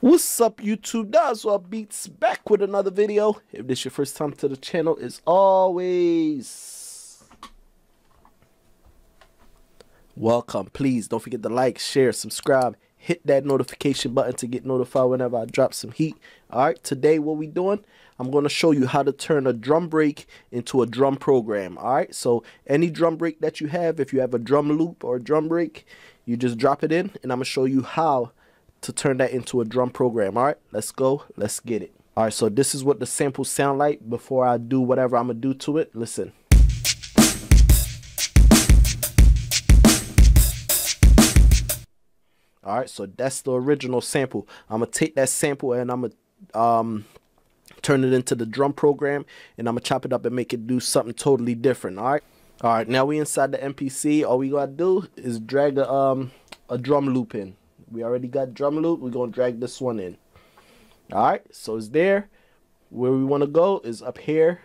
What's up, YouTube? Dazwa Beats back with another video. If this is your first time to the channel, as always, welcome. Please don't forget to like, share, subscribe, hit that notification button to get notified whenever I drop some heat. Alright, today what we doing, I'm going to show you how to turn a drum break into a drum program. Alright, so any drum break that you have, if you have a drum loop or a drum break, you just drop it in, and I'm going to show you how to turn that into a drum program. All right, let's go, let's get it. All right, so this is what the samples sound like before I do whatever I'm gonna do to it. Listen. All right, so that's the original sample. I'm gonna take that sample and I'm gonna turn it into the drum program, and I'm gonna chop it up and make it do something totally different. All right, now we inside the MPC. All we gotta do is drag a drum loop in. We already got drum loop. We're going to drag this one in. All right, so it's there. Where we want to go is up here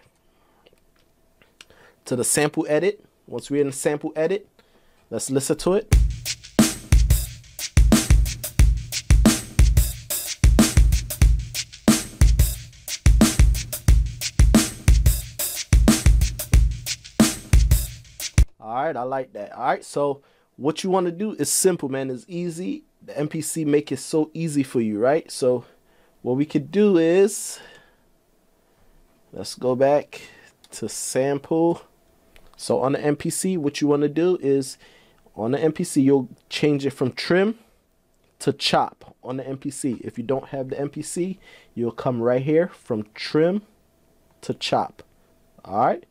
to the sample edit. Once we're in the sample edit, let's listen to it. All right, I like that. All right, so what you want to do is simple, man. It's easy. The MPC make it so easy for you, right? So what we could do is, let's go back to sample. So on the MPC, what you want to do is, on the MPC, you'll change it from trim to chop on the MPC. If you don't have the MPC, you'll come right here from trim to chop. All right,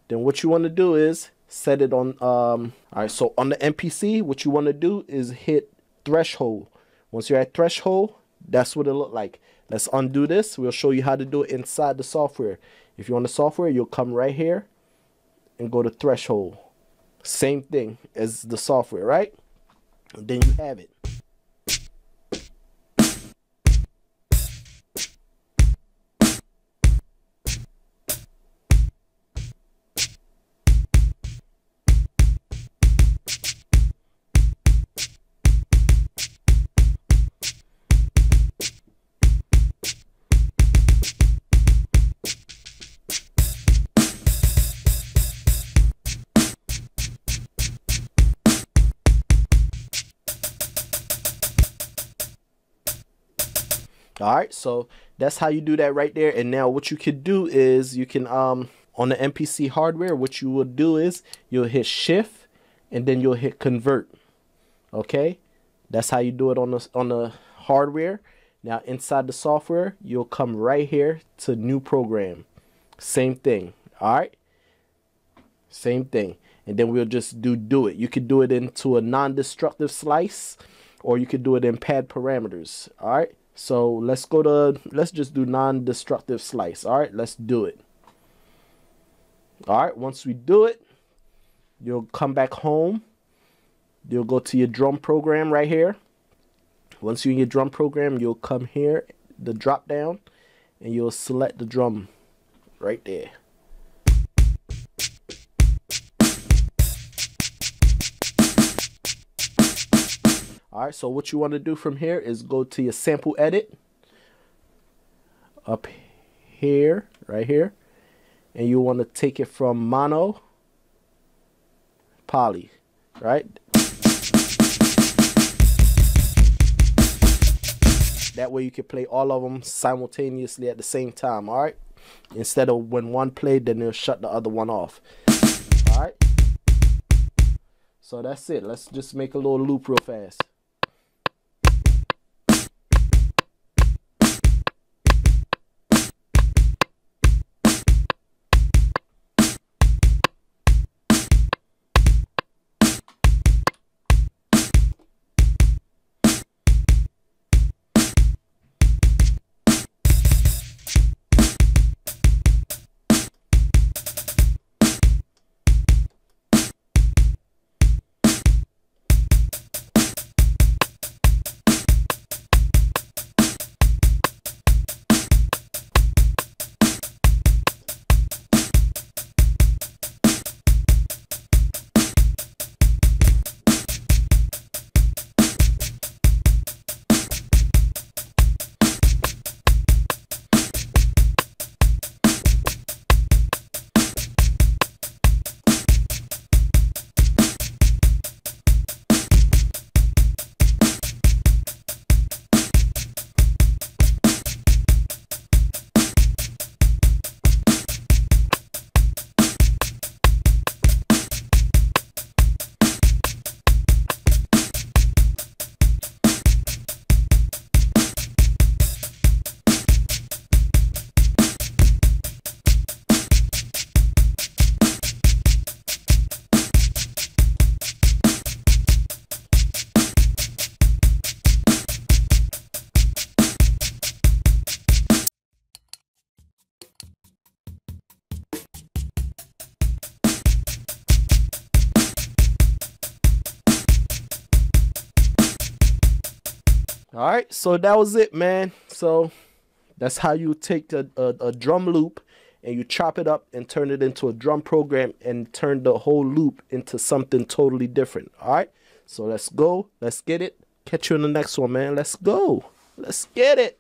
then what you want to do is set it on all right, so on the MPC, what you want to do is hit threshold. Once you're at threshold, that's what it look like. Let's undo this. We'll show you how to do it inside the software. If you're on the software, you'll come right here and go to threshold. Same thing as the software, right? And then you have it. All right, so that's how you do that right there. And now what you could do is you can on the MPC hardware, what you will do is you'll hit shift and then you'll hit convert. Okay, that's how you do it on the hardware. Now inside the software, you'll come right here to new program. Same thing. All right, same thing. And then we'll just do it. You could do it into a non-destructive slice, or you could do it in pad parameters. All right. So let's just do non-destructive slice. All right, let's do it. All right, once we do it, you'll come back home. You'll go to your drum program right here. Once you're in your drum program, you'll come here, the drop down, and you'll select the drum right there. All right, so what you want to do from here is go to your sample edit up here, right here, and you want to take it from mono, poly, right? That way you can play all of them simultaneously at the same time, all right? Instead of when one played, then they'll shut the other one off. All right, so that's it. Let's just make a little loop real fast. All right, so that was it, man. So that's how you take a drum loop and you chop it up and turn it into a drum program and turn the whole loop into something totally different. All right, so let's go. Let's get it. Catch you in the next one, man. Let's go. Let's get it.